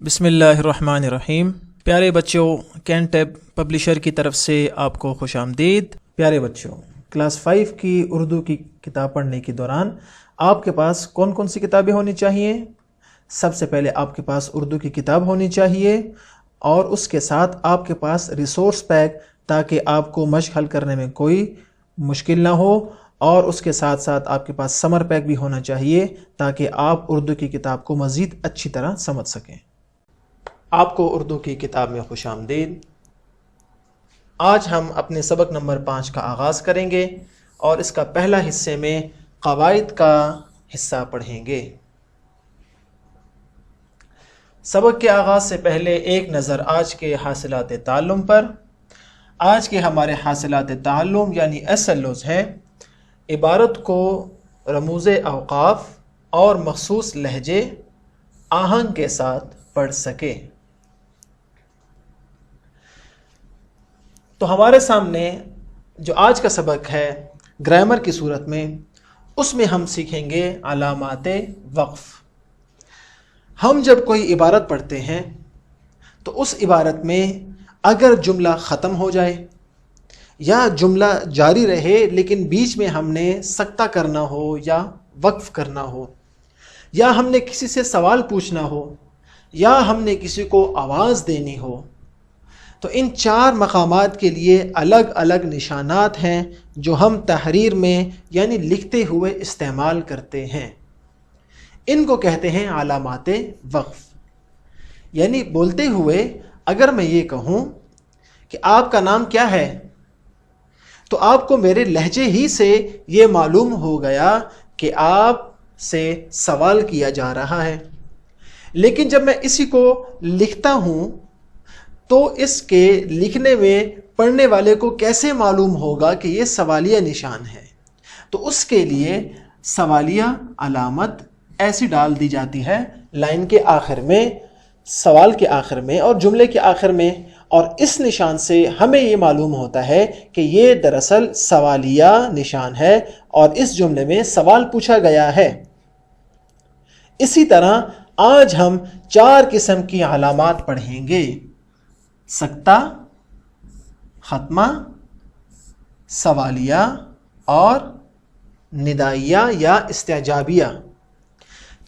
بسم اللہ الرحمن الرحیم۔ پیارے بچوں، کینٹیب پبلشر کی طرف سے آپ کو خوش آمدید۔ پیارے بچوں، کلاس 5 کی اردو کی کتاب پڑھنے کے دوران آپ کے پاس کون کون سی کتابیں ہونی چاہیے؟ سب سے پہلے آپ کے پاس اردو کی کتاب ہونی چاہیے اور اس کے ساتھ آپ کے پاس ریسورس پیک، تاکہ آپ کو مشق حل کرنے میں کوئی مشکل نہ ہو، اور اس کے ساتھ ساتھ آپ کے پاس سمر پیک بھی ہونا چاہیے تاکہ آپ اردو کی کتاب کو مزید اچھی طرح سمجھ سکیں۔ آپ کو اردو کی کتاب میں خوش آمدید۔ آج ہم اپنے سبق نمبر 5 کا آغاز کریں گے اور اس کا پہلا حصے میں قواعد کا حصہ پڑھیں گے۔ سبق کے آغاز سے پہلے ایک نظر آج کے حاصلات تعلم پر۔ آج کے ہمارے حاصلات تعلم یعنی SLOs ہیں: عبارت کو رموز اوقاف اور مخصوص لہجے آہنگ کے ساتھ پڑھ سکے۔ تو ہمارے سامنے جو آج کا سبق ہے گرامر کی صورت میں، اس میں ہم سیکھیں گے علامات وقف۔ ہم جب کوئی عبارت پڑھتے ہیں تو اس عبارت میں اگر جملہ ختم ہو جائے یا جملہ جاری رہے لیکن بیچ میں ہم نے سکتہ کرنا ہو یا وقف کرنا ہو، یا ہم نے کسی سے سوال پوچھنا ہو، یا ہم نے کسی کو آواز دینی ہو، تو ان 4 مقامات کے لیے الگ الگ نشانات ہیں جو ہم تحریر میں یعنی لکھتے ہوئے استعمال کرتے ہیں۔ ان کو کہتے ہیں علامات وقف۔ یعنی بولتے ہوئے اگر میں یہ کہوں کہ آپ کا نام کیا ہے، تو آپ کو میرے لہجے ہی سے یہ معلوم ہو گیا کہ آپ سے سوال کیا جا رہا ہے۔ لیکن جب میں اسی کو لکھتا ہوں تو اس کے لکھنے میں پڑھنے والے کو کیسے معلوم ہوگا کہ یہ سوالیہ نشان ہے؟ تو اس کے لیے سوالیہ علامت ایسی ڈال دی جاتی ہے لائن کے آخر میں، سوال کے آخر میں اور جملے کے آخر میں، اور اس نشان سے ہمیں یہ معلوم ہوتا ہے کہ یہ دراصل سوالیہ نشان ہے اور اس جملے میں سوال پوچھا گیا ہے۔ اسی طرح آج ہم 4 قسم کی علامات پڑھیں گے: سکتہ، ختمہ، سوالیہ اور ندائیہ یا استعجابیہ۔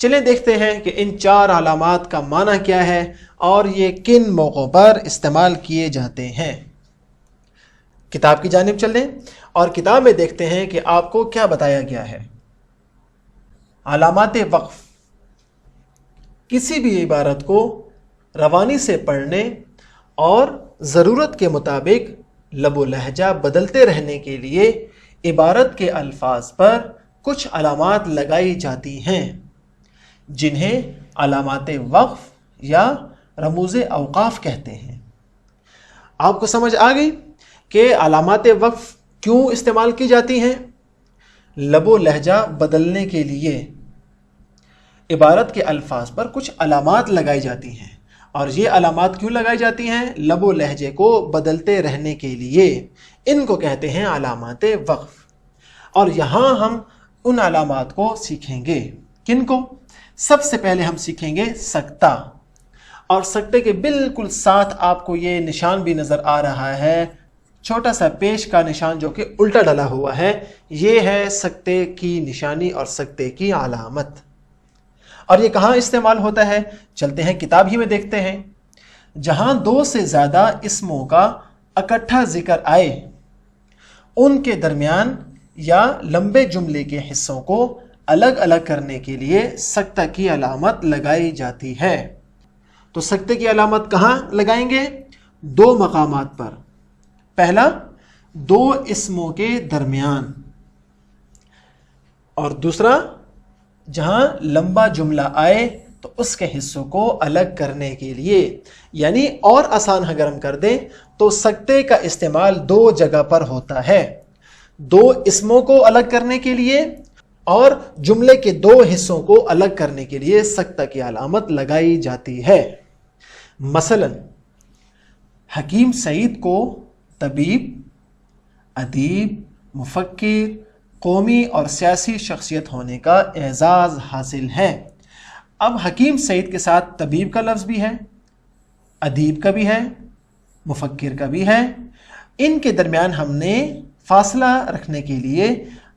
چلیں دیکھتے ہیں کہ ان 4 علامات کا معنی کیا ہے اور یہ کن موقعوں پر استعمال کیے جاتے ہیں۔ کتاب کی جانب چلیں اور کتاب میں دیکھتے ہیں کہ آپ کو کیا بتایا گیا ہے۔ علامات وقف کسی بھی عبارت کو روانی سے پڑھنے اور ضرورت کے مطابق لب و لہجہ بدلتے رہنے کے لیے عبارت کے الفاظ پر کچھ علامات لگائی جاتی ہیں، جنہیں علامات وقف یا رموز اوقاف کہتے ہیں۔ آپ کو سمجھ آ گئی کہ علامات وقف کیوں استعمال کی جاتی ہیں؟ لب و لہجہ بدلنے کے لیے عبارت کے الفاظ پر کچھ علامات لگائی جاتی ہیں، اور یہ علامات کیوں لگائی جاتی ہیں؟ لب و لہجے کو بدلتے رہنے کے لیے۔ ان کو کہتے ہیں علامات وقف۔ اور یہاں ہم ان علامات کو سیکھیں گے۔ کن کو؟ سب سے پہلے ہم سیکھیں گے سکتہ، اور سکتے کے بالکل ساتھ آپ کو یہ نشان بھی نظر آ رہا ہے، چھوٹا سا پیش کا نشان جو کہ الٹا ڈلا ہوا ہے، یہ ہے سکتے کی نشانی اور سکتے کی علامت۔ اور یہ کہاں استعمال ہوتا ہے؟ چلتے ہیں کتاب ہی میں دیکھتے ہیں۔ جہاں 2 سے زیادہ اسموں کا اکٹھا ذکر آئے، ان کے درمیان یا لمبے جملے کے حصوں کو الگ الگ کرنے کے لیے سکتہ کی علامت لگائی جاتی ہے۔ تو سکتے کی علامت کہاں لگائیں گے؟ 2 مقامات پر۔ پہلا، 2 اسموں کے درمیان، اور دوسرا، جہاں لمبا جملہ آئے تو اس کے حصوں کو الگ کرنے کے لیے۔ یعنی اور آسان اگر ہم کر دیں تو سکتے کا استعمال 2 جگہ پر ہوتا ہے: 2 اسموں کو الگ کرنے کے لیے اور جملے کے 2 حصوں کو الگ کرنے کے لیے سکتہ کی علامت لگائی جاتی ہے۔ مثلا حکیم سعید کو طبیب، ادیب، مفکر، قومی اور سیاسی شخصیت ہونے کا اعزاز حاصل ہے۔ اب حکیم سعید کے ساتھ طبیب کا لفظ بھی ہے، ادیب کا بھی ہے، مفکر کا بھی ہے. ان کے درمیان ہم نے فاصلہ رکھنے کے لیے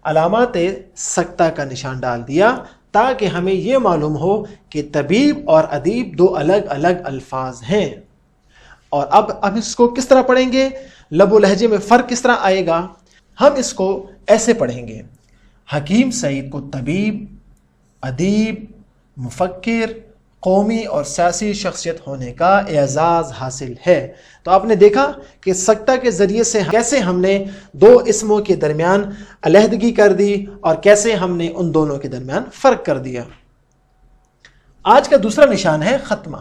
علامات سکتہ کا نشان ڈال دیا تاکہ ہمیں یہ معلوم ہو کہ طبیب اور ادیب دو الگ الگ الفاظ ہیں. اور اب اس کو کس طرح پڑھیں گے، لب و لہجے میں فرق کس طرح آئے گا؟ ہم اس کو ایسے پڑھیں گے: حکیم سعید کو طبیب، ادیب، مفکر، قومی اور سیاسی شخصیت ہونے کا اعزاز حاصل ہے. تو آپ نے دیکھا کہ سکتہ کے ذریعے سے کیسے ہم نے دو اسموں کے درمیان علیحدگی کر دی اور کیسے ہم نے ان دونوں کے درمیان فرق کر دیا. آج کا دوسرا نشان ہے ختمہ.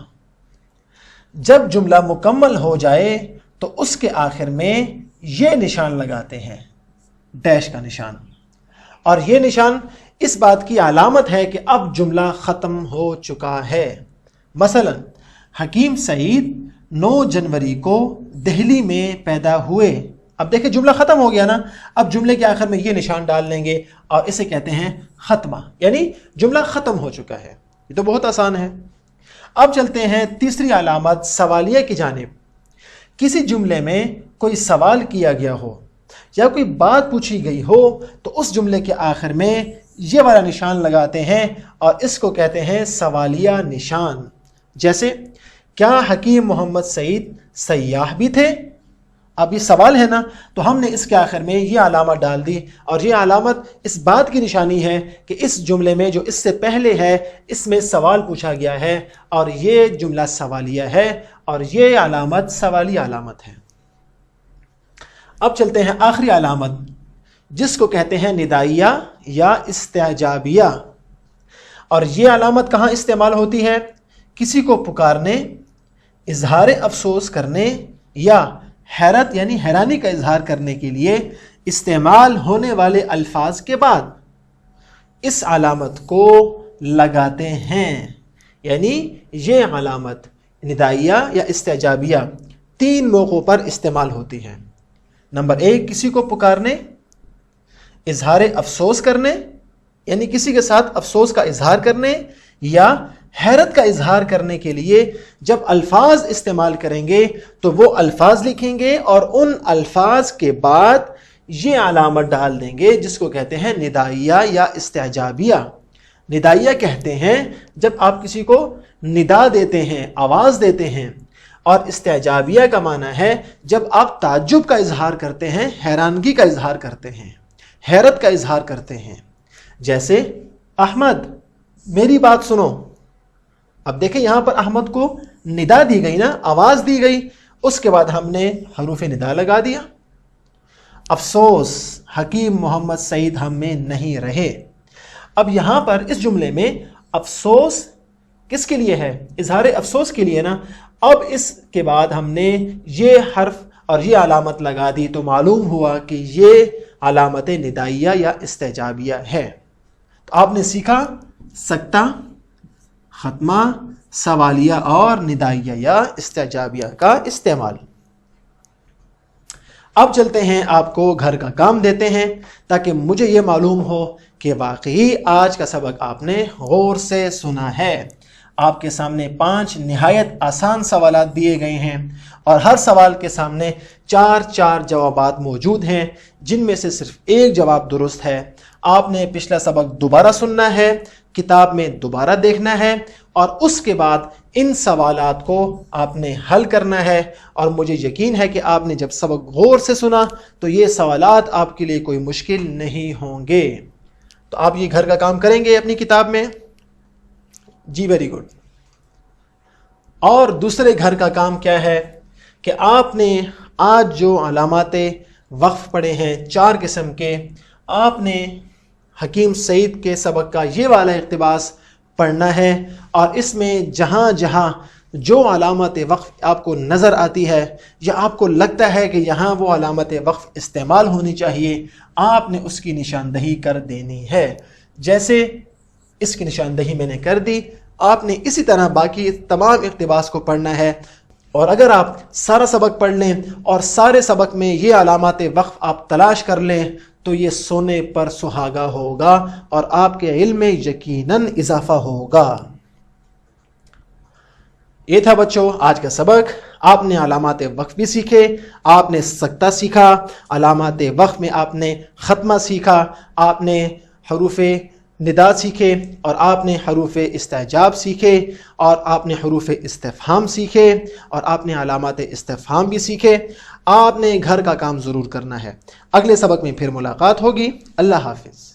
جب جملہ مکمل ہو جائے تو اس کے آخر میں یہ نشان لگاتے ہیں، ڈیش کا نشان. اور یہ نشان اس بات کی علامت ہے کہ اب جملہ ختم ہو چکا ہے. مثلا حکیم سعید 9 جنوری کو دہلی میں پیدا ہوئے. اب دیکھیں جملہ ختم ہو گیا نا، اب جملے کے آخر میں یہ نشان ڈال لیں گے اور اسے کہتے ہیں ختمہ، یعنی جملہ ختم ہو چکا ہے. یہ تو بہت آسان ہے. اب چلتے ہیں تیسری علامت سوالیہ کی جانب. کسی جملے میں کوئی سوال کیا گیا ہو یا کوئی بات پوچھی گئی ہو تو اس جملے کے آخر میں یہ والا نشان لگاتے ہیں اور اس کو کہتے ہیں سوالیہ نشان. جیسے کیا حکیم محمد سعید سیاح بھی تھے؟ اب یہ سوال ہے نا، تو ہم نے اس کے آخر میں یہ علامت ڈال دی اور یہ علامت اس بات کی نشانی ہے کہ اس جملے میں جو اس سے پہلے ہے اس میں سوال پوچھا گیا ہے اور یہ جملہ سوالیہ ہے اور یہ علامت سوالی علامت ہے. اب چلتے ہیں آخری علامت جس کو کہتے ہیں ندائیہ یا استعجابیہ. اور یہ علامت کہاں استعمال ہوتی ہے؟ کسی کو پکارنے، اظہار افسوس کرنے یا حیرت یعنی حیرانی کا اظہار کرنے کے لیے استعمال ہونے والے الفاظ کے بعد اس علامت کو لگاتے ہیں. یعنی یہ علامت ندائیہ یا استعجابیہ 3 موقعوں پر استعمال ہوتی ہے. نمبر 1 کسی کو پکارنے، اظہار افسوس کرنے یعنی کسی کے ساتھ افسوس کا اظہار کرنے یا حیرت کا اظہار کرنے کے لیے جب الفاظ استعمال کریں گے تو وہ الفاظ لکھیں گے اور ان الفاظ کے بعد یہ علامت ڈال دیں گے جس کو کہتے ہیں ندائیہ یا استعجابیہ. ندائیہ کہتے ہیں جب آپ کسی کو ندا دیتے ہیں، آواز دیتے ہیں، اور استعجابیہ کا معنی ہے جب آپ تعجب کا اظہار کرتے ہیں، حیرانگی کا اظہار کرتے ہیں، حیرت کا اظہار کرتے ہیں. جیسے احمد میری بات سنو. اب دیکھیں یہاں پر احمد کو ندا دی گئی نا، آواز دی گئی، اس کے بعد ہم نے حروف ندا لگا دیا. افسوس حکیم محمد سعید ہم میں نہیں رہے. اب یہاں پر اس جملے میں افسوس کس کے لیے ہے؟ اظہار افسوس کے لیے نا. اب اس کے بعد ہم نے یہ حرف اور یہ علامت لگا دی تو معلوم ہوا کہ یہ علامت ندائیہ یا استعجابیہ ہے. تو آپ نے سیکھا سکتہ، ختمہ، سوالیہ اور ندائیہ یا استعجابیہ کا استعمال. اب چلتے ہیں آپ کو گھر کا کام دیتے ہیں تاکہ مجھے یہ معلوم ہو کہ واقعی آج کا سبق آپ نے غور سے سنا ہے. آپ کے سامنے 5 نہایت آسان سوالات دیے گئے ہیں اور ہر سوال کے سامنے 4 جوابات موجود ہیں جن میں سے صرف ایک جواب درست ہے. آپ نے پچھلا سبق دوبارہ سننا ہے، کتاب میں دوبارہ دیکھنا ہے اور اس کے بعد ان سوالات کو آپ نے حل کرنا ہے. اور مجھے یقین ہے کہ آپ نے جب سبق غور سے سنا تو یہ سوالات آپ کے لیے کوئی مشکل نہیں ہوں گے. تو آپ یہ گھر کا کام کریں گے اپنی کتاب میں؟ جی ویری گڈ. اور دوسرے گھر کا کام کیا ہے کہ آپ نے آج جو علامات وقف پڑھے ہیں 4 قسم کے، آپ نے حکیم سعید کے سبق کا یہ والا اقتباس پڑھنا ہے اور اس میں جہاں جہاں جو علامت وقف آپ کو نظر آتی ہے یا آپ کو لگتا ہے کہ یہاں وہ علامت وقف استعمال ہونی چاہیے، آپ نے اس کی نشاندہی کر دینی ہے. جیسے اس کی نشاندہی میں نے کر دی، آپ نے اسی طرح باقی تمام اقتباس کو پڑھنا ہے. اور اگر آپ سارا سبق پڑھ لیں اور سارے سبق میں یہ علامات وقف آپ تلاش کر لیں تو یہ سونے پر سہاگا ہوگا اور آپ کے علم میں یقیناً اضافہ ہوگا. یہ تھا بچوں آج کا سبق۔ آپ نے علامات وقف بھی سیکھے، آپ نے سکتہ سیکھا، علامات وقف میں آپ نے ختمہ سیکھا، آپ نے حروف ندا سیکھے، اور آپ نے حروف استعجاب سیکھے، اور آپ نے حروف استفہام سیکھے، اور آپ نے علامات استفہام بھی سیکھے۔ آپ نے گھر کا کام ضرور کرنا ہے۔ اگلے سبق میں پھر ملاقات ہوگی۔ اللہ حافظ۔